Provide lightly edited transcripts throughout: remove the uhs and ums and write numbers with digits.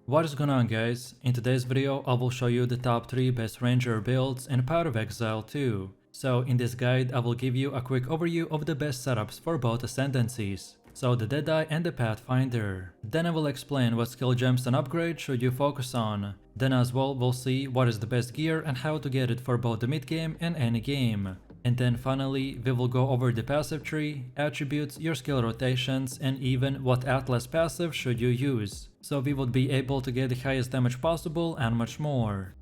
What is going on, guys? In today's video I will show you the top 3 best ranger builds in Path of Exile 2. So in this guide I will give you a quick overview of the best setups for both ascendancies, so the Deadeye and the Pathfinder. Then I will explain what skill gems and upgrades should you focus on. Then as well we'll see what is the best gear and how to get it for both the mid game and any game. And then finally, we will go over the passive tree, attributes, your skill rotations, and even what Atlas passive should you use, so we would be able to get the highest damage possible and much more.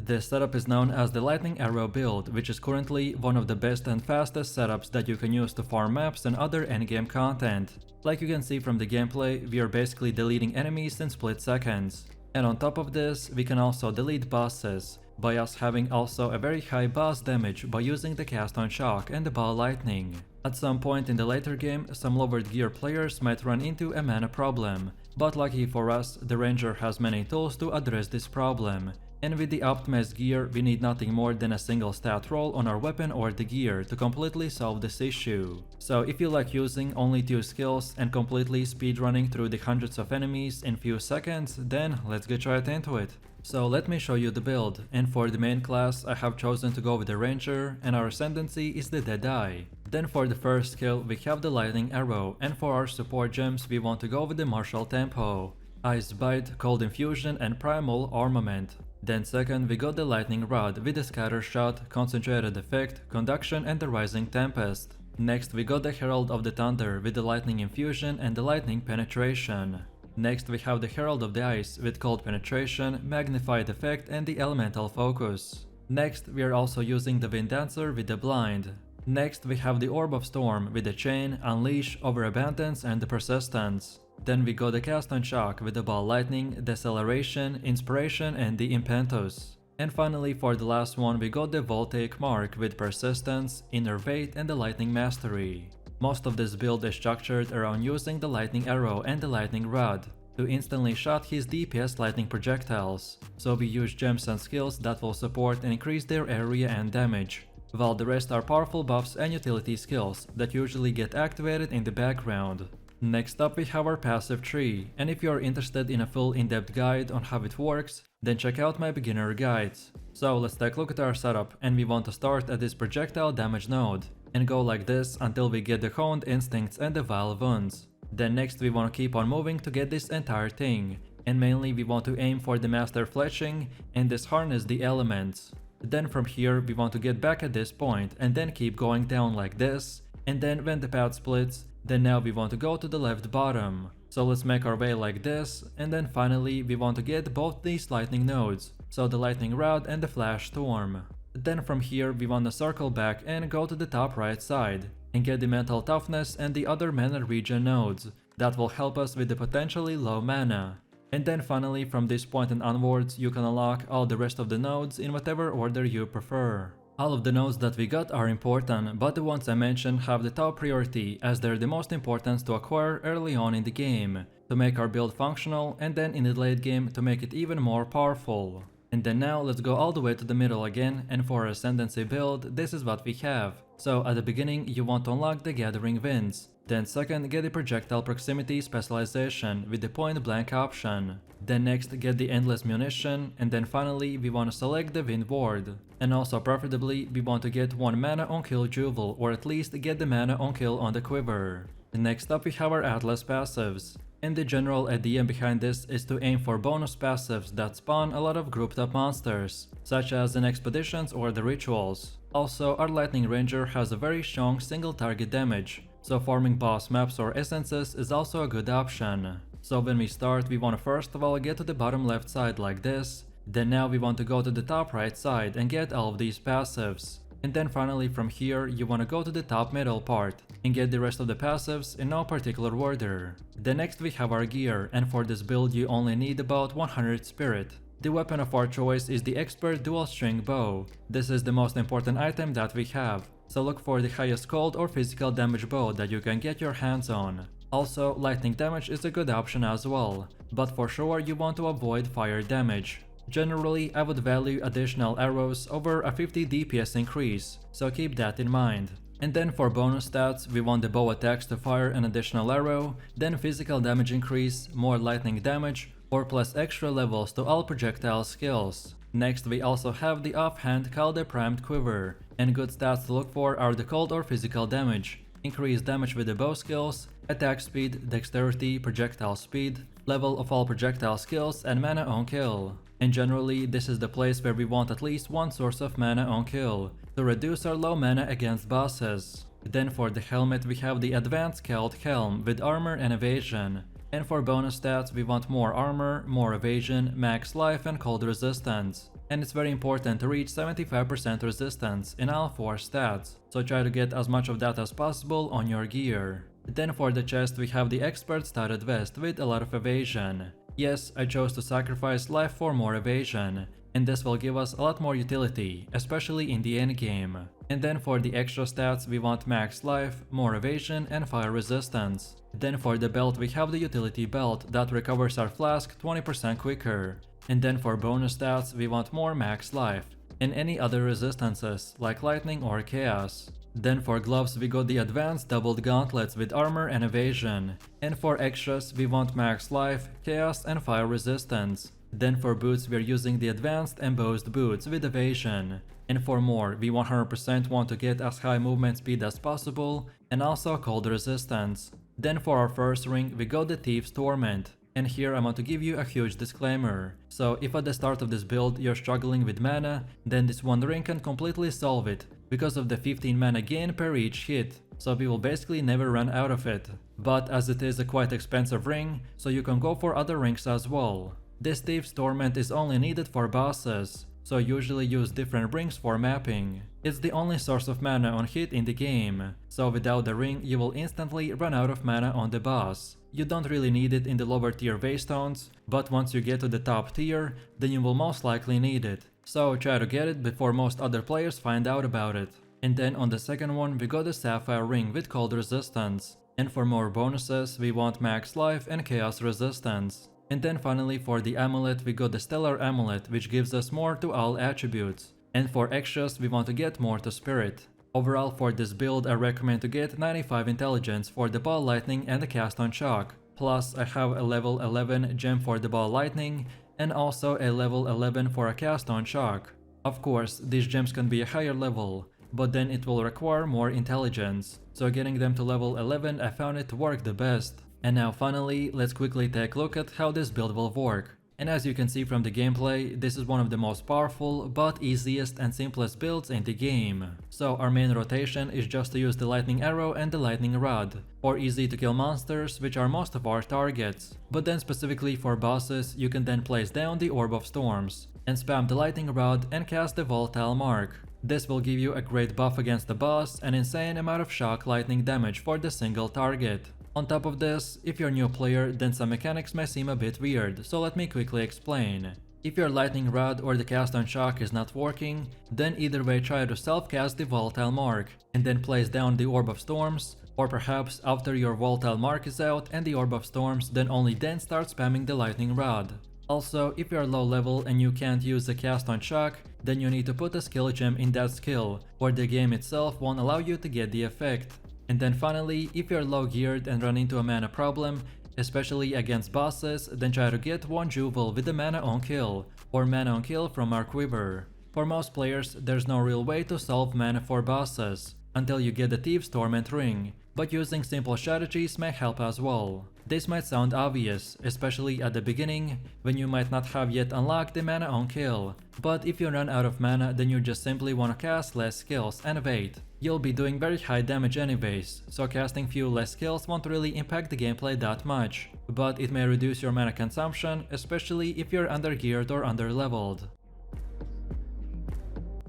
This setup is known as the Lightning Arrow build, which is currently one of the best and fastest setups that you can use to farm maps and other endgame content. Like you can see from the gameplay, we are basically deleting enemies in split seconds. And on top of this, we can also delete bosses, by us having also a very high boss damage by using the cast on shock and the ball lightning. At some point in the later game, some lowered gear players might run into a mana problem, but lucky for us, the ranger has many tools to address this problem. And with the optimized gear, we need nothing more than a single stat roll on our weapon or the gear to completely solve this issue. So if you like using only 2 skills and completely speedrunning through the hundreds of enemies in few seconds, then let's get right into it. So let me show you the build, and for the main class I have chosen to go with the ranger, and our ascendancy is the Deadeye. Then for the first skill we have the Lightning Arrow, and for our support gems we want to go with the Martial Tempo, Ice Bite, Cold Infusion and Primal Armament. Then second we got the Lightning Rod with the Scatter Shot, Concentrated Effect, Conduction and the Rising Tempest. Next we got the Herald of the Thunder with the Lightning Infusion and the Lightning Penetration. Next we have the Herald of the Ice with Cold Penetration, Magnified Effect and the Elemental Focus. Next we are also using the Wind Dancer with the Blind. Next we have the Orb of Storm with the Chain, Unleash, Overabundance and the Persistence. Then we got the Cast on Shock with the Ball Lightning, Deceleration, Inspiration and the Impetus. And finally for the last one we got the Voltaic Mark with Persistence, Inner Weight and the Lightning Mastery. Most of this build is structured around using the Lightning Arrow and the Lightning Rod to instantly shot his DPS lightning projectiles, so we use gems and skills that will support and increase their area and damage, while the rest are powerful buffs and utility skills that usually get activated in the background. Next up we have our passive tree, and if you are interested in a full in-depth guide on how it works, then check out my beginner guides. So let's take a look at our setup, and we want to start at this projectile damage node and go like this until we get the Honed Instincts and the Vile Wounds. Then next we want to keep on moving to get this entire thing, and mainly we want to aim for the Master Fletching and disharness the elements. Then from here we want to get back at this point and then keep going down like this, and then when the path splits, then now we want to go to the left bottom. So let's make our way like this, and then finally we want to get both these lightning nodes, so the Lightning Rod and the Flash Storm. Then from here we want to circle back and go to the top right side and get the Mental Toughness and the other mana regen nodes that will help us with the potentially low mana. And then finally from this point and onwards you can unlock all the rest of the nodes in whatever order you prefer. All of the nodes that we got are important, but the ones I mentioned have the top priority as they're the most important to acquire early on in the game to make our build functional, and then in the late game to make it even more powerful. And then now let's go all the way to the middle again, and for our Ascendancy build this is what we have. So at the beginning you want to unlock the Gathering Winds, then second get the Projectile Proximity specialization with the Point Blank option, then next get the Endless Munition, and then finally we want to select the Wind Ward. And also preferably we want to get 1 mana on kill Jewel, or at least get the mana on kill on the Quiver. Next up we have our Atlas passives. And the general idea behind this is to aim for bonus passives that spawn a lot of grouped up monsters, such as in expeditions or the rituals. Also, our Lightning Ranger has a very strong single target damage, so farming boss maps or essences is also a good option. So when we start we want to first of all get to the bottom left side like this, then now we want to go to the top right side and get all of these passives. And then finally from here you want to go to the top middle part and get the rest of the passives in no particular order. Then next we have our gear, and for this build you only need about 100 spirit. The weapon of our choice is the Expert Dual String Bow. This is the most important item that we have, so look for the highest cold or physical damage bow that you can get your hands on. Also, lightning damage is a good option as well, but for sure you want to avoid fire damage. Generally, I would value additional arrows over a 50 DPS increase, so keep that in mind. And then for bonus stats, we want the bow attacks to fire an additional arrow, then physical damage increase, more lightning damage, or plus extra levels to all projectile skills. Next we also have the offhand called the primed quiver, and good stats to look for are the cold or physical damage, increased damage with the bow skills, attack speed, dexterity, projectile speed, level of all projectile skills, and mana on kill. And generally this is the place where we want at least one source of mana on kill, to reduce our low mana against bosses. Then for the helmet we have the advanced scaled helm with armor and evasion. And for bonus stats we want more armor, more evasion, max life and cold resistance. And it's very important to reach 75% resistance in all 4 stats, so try to get as much of that as possible on your gear. Then for the chest we have the expert studded vest with a lot of evasion. Yes, I chose to sacrifice life for more evasion, and this will give us a lot more utility, especially in the endgame. And then for the extra stats we want max life, more evasion and fire resistance. Then for the belt we have the utility belt that recovers our flask 20% quicker. And then for bonus stats we want more max life, and any other resistances like lightning or chaos. Then for gloves we got the advanced doubled gauntlets with armor and evasion. And for extras we want max life, chaos and fire resistance. Then for boots we are using the advanced embossed boots with evasion. And for more we 100% want to get as high movement speed as possible and also cold resistance. Then for our first ring we got the Thief's Torment. And here I want to give you a huge disclaimer. So if at the start of this build you're struggling with mana, then this one ring can completely solve it because of the 15 mana gain per each hit, so we will basically never run out of it. But as it is a quite expensive ring, so you can go for other rings as well. This Thief's Torment is only needed for bosses, so usually use different rings for mapping. It's the only source of mana on hit in the game, so without the ring you will instantly run out of mana on the boss. You don't really need it in the lower tier Waystones, but once you get to the top tier, then you will most likely need it. So try to get it before most other players find out about it. And then on the second one we got the Sapphire Ring with cold resistance. And for more bonuses we want max life and chaos resistance. And then finally for the amulet we got the Stellar Amulet, which gives us more to all attributes. And for extras we want to get more to spirit. Overall for this build I recommend to get 95 intelligence for the ball lightning and the cast on shock. Plus I have a level 11 gem for the ball lightning and also a level 11 for a cast on shock. Of course these gems can be a higher level, but then it will require more intelligence. So getting them to level 11 I found it to work the best. And now finally let's quickly take a look at how this build will work. And as you can see from the gameplay, this is one of the most powerful but easiest and simplest builds in the game. So our main rotation is just to use the lightning arrow and the lightning rod, for easy to kill monsters, which are most of our targets. But then specifically for bosses, you can then place down the Orb of Storms, and spam the lightning rod and cast the volatile mark. This will give you a great buff against the boss and insane amount of shock lightning damage for the single target. On top of this, if you're a new player, then some mechanics may seem a bit weird, so let me quickly explain. If your lightning rod or the cast on shock is not working, then either way try to self-cast the volatile mark, and then place down the Orb of Storms, or perhaps after your volatile mark is out and the Orb of Storms, then only then start spamming the lightning rod. Also, if you're low level and you can't use the cast on shock, then you need to put a skill gem in that skill, or the game itself won't allow you to get the effect. And then finally, if you're low geared and run into a mana problem, especially against bosses, then try to get one jewel with the mana on kill, or mana on kill from our quiver. For most players, there's no real way to solve mana for bosses, until you get the Thief's Torment ring, but using simple strategies may help as well. This might sound obvious, especially at the beginning, when you might not have yet unlocked the mana on kill, but if you run out of mana then you just simply want to cast less skills and wait. You'll be doing very high damage anyways, so casting few less skills won't really impact the gameplay that much, but it may reduce your mana consumption, especially if you're undergeared or underleveled.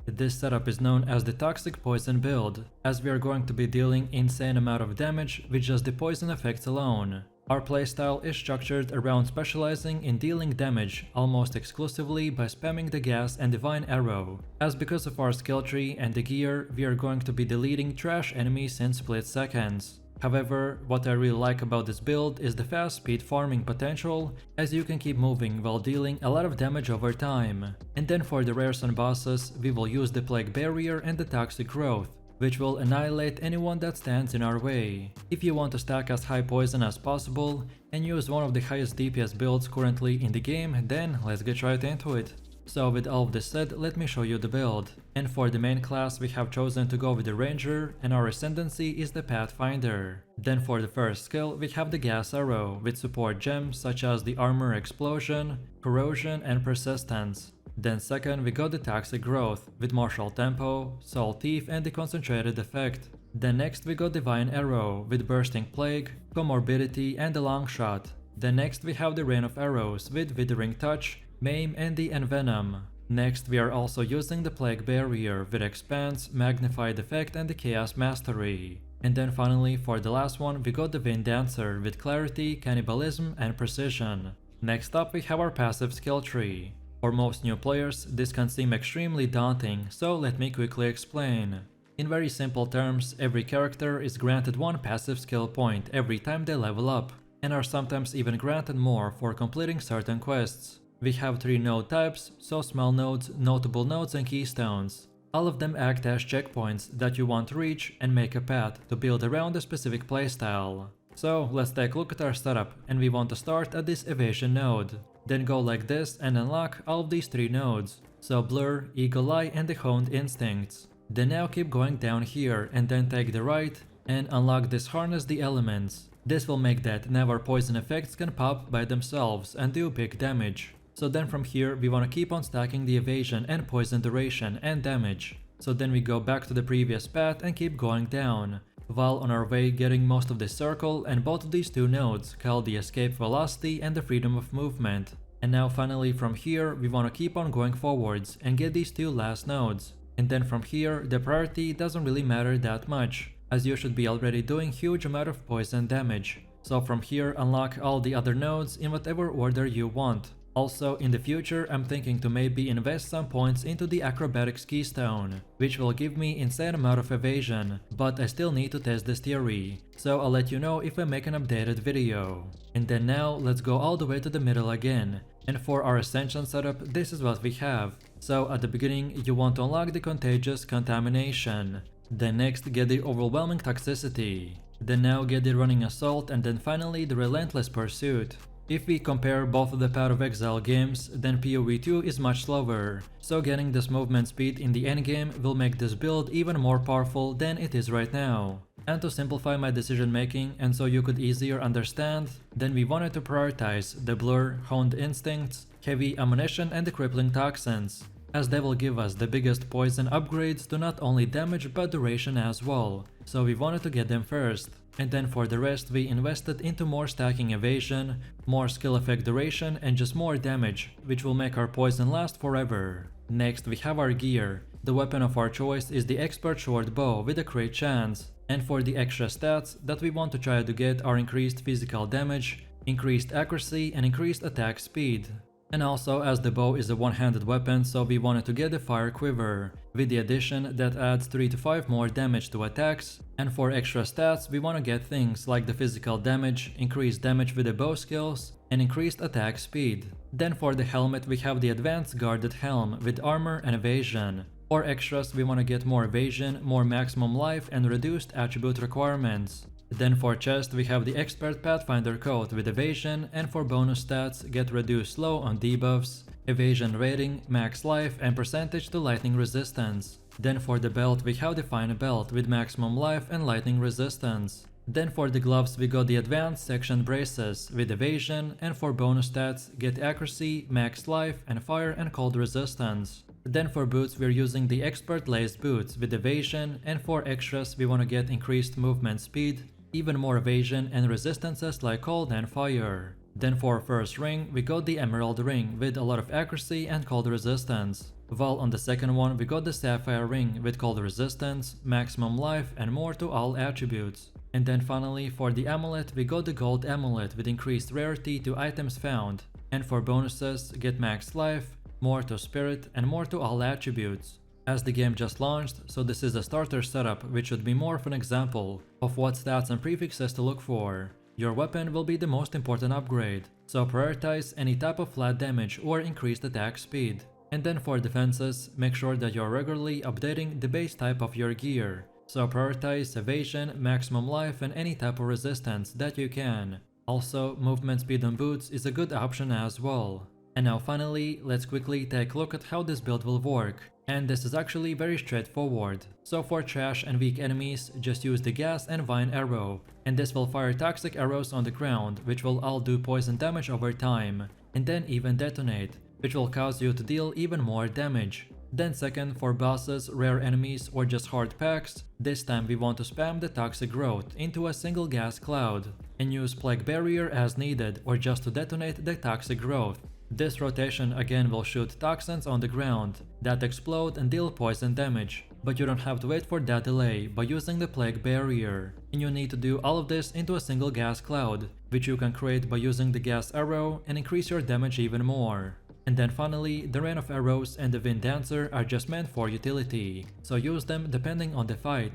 This setup is known as the Toxic Poison build, as we are going to be dealing insane amount of damage with just the poison effects alone. Our playstyle is structured around specializing in dealing damage almost exclusively by spamming the gas and divine arrow, as because of our skill tree and the gear we are going to be deleting trash enemies in split seconds. However, what I really like about this build is the fast speed farming potential, as you can keep moving while dealing a lot of damage over time. And then for the rares and bosses, we will use the Plague Barrier and the Toxic Growth, which will annihilate anyone that stands in our way. If you want to stack as high poison as possible and use one of the highest DPS builds currently in the game, then let's get right into it. So with all of this said, let me show you the build. And for the main class we have chosen to go with the Ranger, and our ascendancy is the Pathfinder. Then for the first skill we have the Gas Arrow with support gems such as the Armor Explosion, Corrosion and Persistence. Then second we got the Toxic Growth with Martial Tempo, Soul Thief and the Concentrated Effect. Then next we got Divine Arrow with Bursting Plague, Comorbidity and the Long Shot. Then next we have the Rain of Arrows with Withering Touch, Maim and the Envenom. Next we are also using the Plague Barrier with Expanse, Magnified Effect and the Chaos Mastery. And then finally for the last one we got the Wind Dancer with Clarity, Cannibalism and Precision. Next up we have our passive skill tree. For most new players this can seem extremely daunting, so let me quickly explain. In very simple terms, every character is granted one passive skill point every time they level up, and are sometimes even granted more for completing certain quests. We have 3 node types, so small nodes, notable nodes and keystones. All of them act as checkpoints that you want to reach and make a path to build around a specific playstyle. So let's take a look at our setup, and we want to start at this evasion node. Then go like this and unlock all of these 3 nodes, so Blur, Eagle Eye and the Honed Instincts. Then now keep going down here and then take the right and unlock this Harness the Elements. This will make that never poison effects can pop by themselves and do big damage. So then from here we want to keep on stacking the evasion and poison duration and damage. So then we go back to the previous path and keep going down, while on our way getting most of this circle and both of these 2 nodes called the Escape Velocity and the Freedom of Movement. And now finally from here we want to keep on going forwards and get these 2 last nodes. And then from here the priority doesn't really matter that much, as you should be already doing huge amount of poison damage. So from here unlock all the other nodes in whatever order you want. Also, in the future, I'm thinking to maybe invest some points into the Acrobatics Keystone, which will give me insane amount of evasion, but I still need to test this theory, so I'll let you know if I make an updated video. And then now, let's go all the way to the middle again, and for our Ascension setup, this is what we have. So at the beginning, you want to unlock the Contagious Contamination, then next get the Overwhelming Toxicity, then now get the Running Assault, and then finally the Relentless Pursuit. If we compare both of the Path of Exile games, then PoE2 is much slower, so getting this movement speed in the endgame will make this build even more powerful than it is right now. And to simplify my decision making and so you could easier understand, then we wanted to prioritize the Blur, Honed Instincts, Heavy Ammunition and the Crippling Toxins, as they will give us the biggest poison upgrades to not only damage but duration as well, so we wanted to get them first. And then for the rest we invested into more stacking evasion, more skill effect duration and just more damage, which will make our poison last forever. Next we have our gear. The weapon of our choice is the Expert Short Bow with a crit chance. And for the extra stats that we want to try to get are increased physical damage, increased accuracy and increased attack speed. And also, as the bow is a one-handed weapon, so we wanted to get the Fire Quiver, with the addition that adds 3 to 5 more damage to attacks. And for extra stats we want to get things like the physical damage, increased damage with the bow skills, and increased attack speed. Then for the helmet we have the Advanced Guarded Helm with armor and evasion. For extras we want to get more evasion, more maximum life and reduced attribute requirements. Then for chest we have the Expert Pathfinder coat with evasion, and for bonus stats get reduced slow on debuffs, evasion rating, max life and percentage to lightning resistance. Then for the belt we have the Fine Belt with maximum life and lightning resistance. Then for the gloves we got the Advanced Section Braces with evasion, and for bonus stats get accuracy, max life and fire and cold resistance. Then for boots we're using the Expert Laced Boots with evasion, and for extras we want to get increased movement speed, even more evasion and resistances like cold and fire. Then for first ring we got the Emerald Ring with a lot of accuracy and cold resistance, while on the second one we got the Sapphire Ring with cold resistance, maximum life and more to all attributes. And then finally for the amulet we got the Gold Amulet with increased rarity to items found, and for bonuses get max life, more to spirit and more to all attributes. As the game just launched, so this is a starter setup which should be more of an example of what stats and prefixes to look for. Your weapon will be the most important upgrade, so prioritize any type of flat damage or increased attack speed. And then for defenses, make sure that you're regularly updating the base type of your gear, So prioritize evasion, maximum life and any type of resistance that you can. Also, movement speed on boots is a good option as well. And now finally, let's quickly take a look at how this build will work. And this is actually very straightforward. So for trash and weak enemies, just use the gas and vine arrow. And this will fire toxic arrows on the ground, which will all do poison damage over time. And then even detonate, which will cause you to deal even more damage. Then second, for bosses, rare enemies or just hard packs, this time we want to spam the toxic growth into a single gas cloud and use plague barrier as needed or just to detonate the toxic growth. This rotation again will shoot toxins on the ground that explode and deal poison damage, but you don't have to wait for that delay by using the plague barrier. And you need to do all of this into a single gas cloud, which you can create by using the gas arrow and increase your damage even more. And then finally, the Rain of Arrows and the Wind Dancer are just meant for utility, so use them depending on the fight.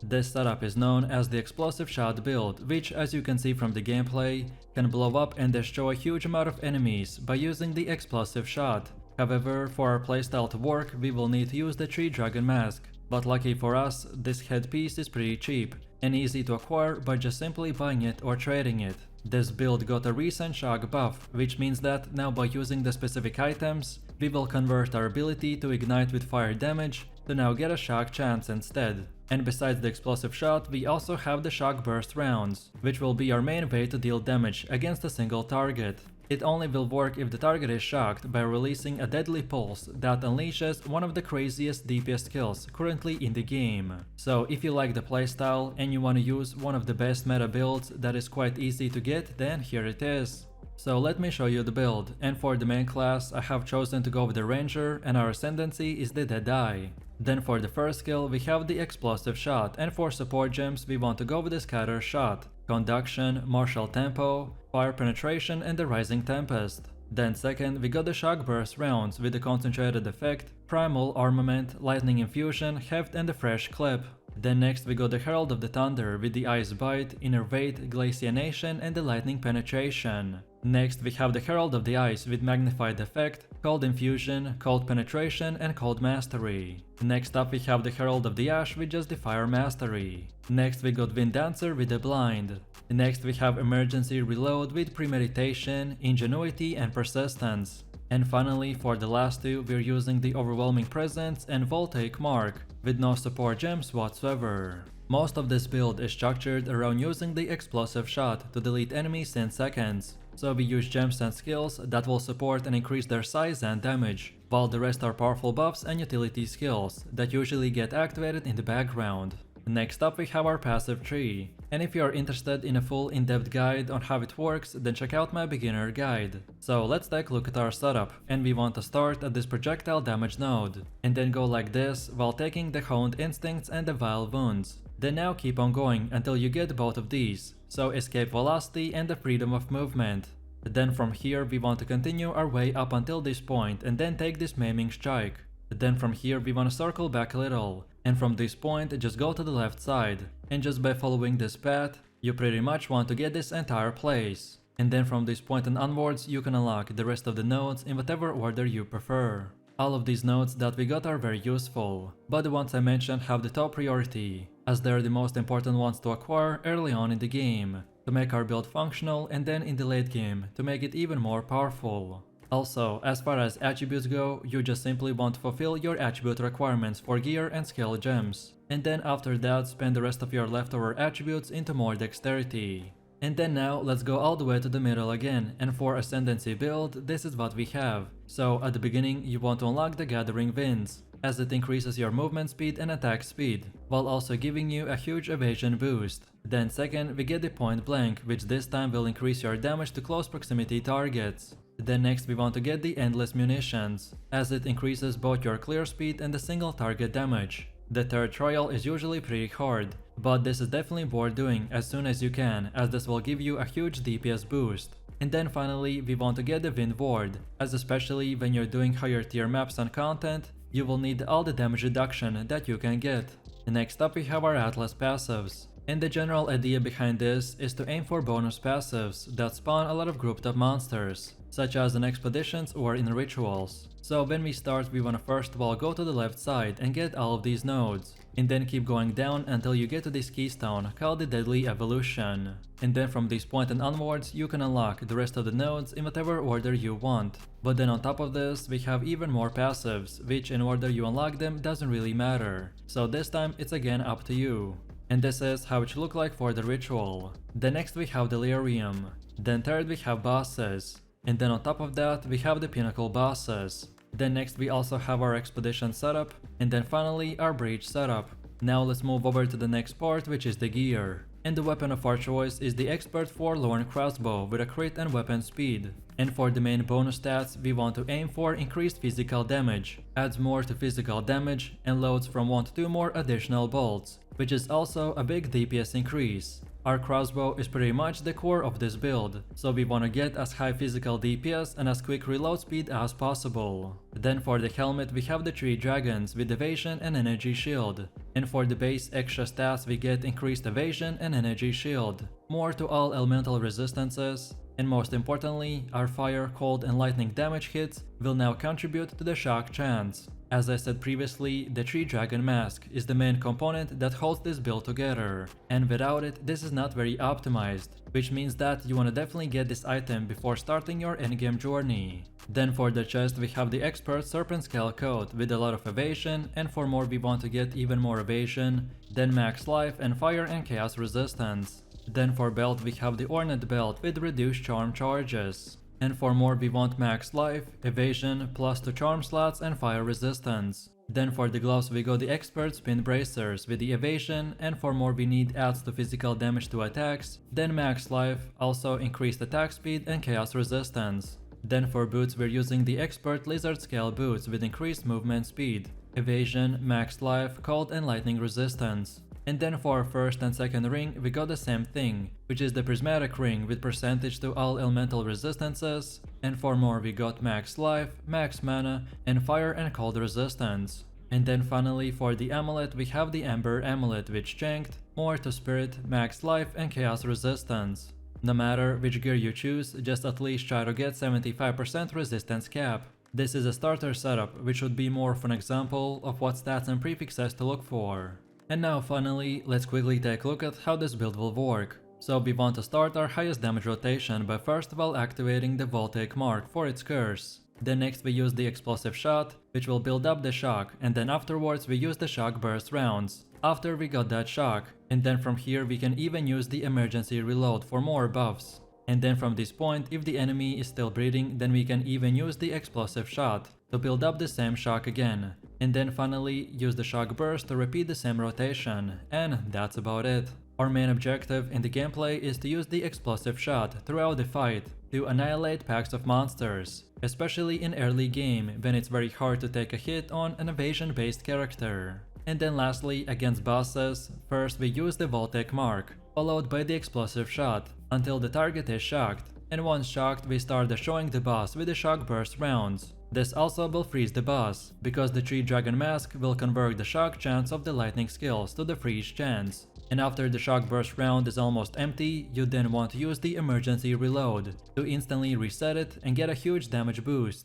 This setup is known as the Explosive Shot build, which as you can see from the gameplay, can blow up and destroy a huge amount of enemies by using the Explosive Shot. However, for our playstyle to work, we will need to use the Tree Dragon Mask. But lucky for us, this headpiece is pretty cheap and easy to acquire by just simply buying it or trading it. This build got a recent shock buff, which means that now by using the specific items, we will convert our ability to ignite with fire damage to now get a shock chance instead. And besides the explosive shot, we also have the shock burst rounds, which will be our main way to deal damage against a single target. It only will work if the target is shocked by releasing a deadly pulse that unleashes one of the craziest DPS skills currently in the game. So if you like the playstyle and you want to use one of the best meta builds that is quite easy to get, then here it is. So let me show you the build, and for the main class I have chosen to go with the Ranger and our ascendancy is the Deadeye. Then for the first skill we have the Explosive Shot, and for support gems we want to go with the Scatter Shot, Conduction, Martial Tempo, Fire Penetration and the Rising Tempest. Then second we got the Shock Burst rounds with the Concentrated Effect, Primal Armament, Lightning Infusion, Heft and the Fresh Clip. Then next we got the Herald of the Thunder with the Ice Bite, Innervate, Glaciation and the Lightning Penetration. Next we have the Herald of the Ice with Magnified Effect, Cold Infusion, Cold Penetration and Cold Mastery. Next up we have the Herald of the Ash with just the Fire Mastery. Next we got Wind Dancer with the Blind. Next we have Emergency Reload with Premeditation, Ingenuity and Persistence. And finally, for the last two, we're using the Overwhelming Presence and Voltaic Mark, with no support gems whatsoever. Most of this build is structured around using the Explosive Shot to delete enemies in seconds, so we use gems and skills that will support and increase their size and damage, while the rest are powerful buffs and utility skills that usually get activated in the background. Next up we have our passive tree, and if you are interested in a full in-depth guide on how it works, then check out my beginner guide. So let's take a look at our setup, and we want to start at this projectile damage node, and then go like this while taking the honed instincts and the vile wounds. Then now keep on going until you get both of these, so escape velocity and the freedom of movement. Then from here we want to continue our way up until this point and then take this maiming strike. Then from here we want to circle back a little, and from this point just go to the left side, and just by following this path, you pretty much want to get this entire place. And then from this point and onwards you can unlock the rest of the nodes in whatever order you prefer. All of these nodes that we got are very useful, but the ones I mentioned have the top priority, as they're the most important ones to acquire early on in the game, to make our build functional, and then in the late game to make it even more powerful. Also, as far as attributes go, you just simply want to fulfill your attribute requirements for gear and skill gems, and then after that spend the rest of your leftover attributes into more dexterity. And then now let's go all the way to the middle again, and for Ascendancy build, this is what we have. So at the beginning you want to unlock the Gathering Winds, as it increases your movement speed and attack speed, while also giving you a huge evasion boost. Then second we get the Point Blank, which this time will increase your damage to close proximity targets. Then next we want to get the Endless Munitions, as it increases both your clear speed and the single target damage. The third trial is usually pretty hard, but this is definitely worth doing as soon as you can, as this will give you a huge DPS boost. And then finally we want to get the Wind Ward, as especially when you're doing higher tier maps and content, you will need all the damage reduction that you can get. Next up we have our Atlas passives. And the general idea behind this is to aim for bonus passives that spawn a lot of grouped up monsters, such as in expeditions or in rituals. So when we start, we wanna first of all go to the left side and get all of these nodes, and then keep going down until you get to this keystone called the Deadly Evolution. And then from this point and onwards, you can unlock the rest of the nodes in whatever order you want. But then on top of this, we have even more passives, which in order you unlock them doesn't really matter. So this time it's again up to you. And this is how it should look like for the ritual. Then next we have Delirium. Then third we have bosses. And then on top of that we have the pinnacle bosses. Then next we also have our expedition setup. And then finally our breach setup. Now let's move over to the next part, which is the gear. And the weapon of our choice is the Expert Forlorn crossbow with a crit and weapon speed. And for the main bonus stats, we want to aim for increased physical damage, adds more to physical damage, and loads from 1 to 2 more additional bolts, which is also a big DPS increase. Our crossbow is pretty much the core of this build, so we want to get as high physical DPS and as quick reload speed as possible. Then for the helmet we have the 3 dragons with evasion and energy shield. And for the base extra stats we get increased evasion and energy shield, more to all elemental resistances, and most importantly, our fire, cold and lightning damage hits will now contribute to the shock chance. As I said previously, the 3 dragon mask is the main component that holds this build together, and without it this is not very optimized, which means that you wanna definitely get this item before starting your endgame journey. Then for the chest we have the expert serpent scale coat with a lot of evasion, and for more we want to get even more evasion, then max life and fire and chaos resistance. Then for belt we have the ornate belt with reduced charm charges. And for more we want max life, evasion, plus 2 charm slots and fire resistance. Then for the gloves we go the expert spin bracers with the evasion, and for more we need adds to physical damage to attacks, then max life, also increased attack speed and chaos resistance. Then for boots we're using the expert lizard scale boots with increased movement speed, evasion, max life, cold and lightning resistance. And then for our first and second ring we got the same thing, which is the prismatic ring with percentage to all elemental resistances, and for more we got max life, max mana, and fire and cold resistance. And then finally for the amulet we have the Ember amulet with strength, more to spirit, max life and chaos resistance. No matter which gear you choose, just at least try to get 75% resistance cap. This is a starter setup, which would be more of an example of what stats and prefixes to look for. And now finally, let's quickly take a look at how this build will work. So we want to start our highest damage rotation by first of all activating the Voltaic Mark for its curse. Then next we use the explosive shot, which will build up the shock, and then afterwards we use the shock burst rounds, after we got that shock, and then from here we can even use the emergency reload for more buffs. And then from this point, if the enemy is still breathing, then we can even use the explosive shot to build up the same shock again. And then finally use the shock burst to repeat the same rotation, and that's about it. Our main objective in the gameplay is to use the explosive shot throughout the fight to annihilate packs of monsters, especially in early game when it's very hard to take a hit on an evasion based character. And then lastly, against bosses, first we use the Voltaic Mark, followed by the explosive shot until the target is shocked, and once shocked we start destroying the boss with the shock burst rounds. This also will freeze the boss, because the 3 dragon mask will convert the shock chance of the lightning skills to the freeze chance. And after the shock burst round is almost empty, you then want to use the emergency reload to instantly reset it and get a huge damage boost.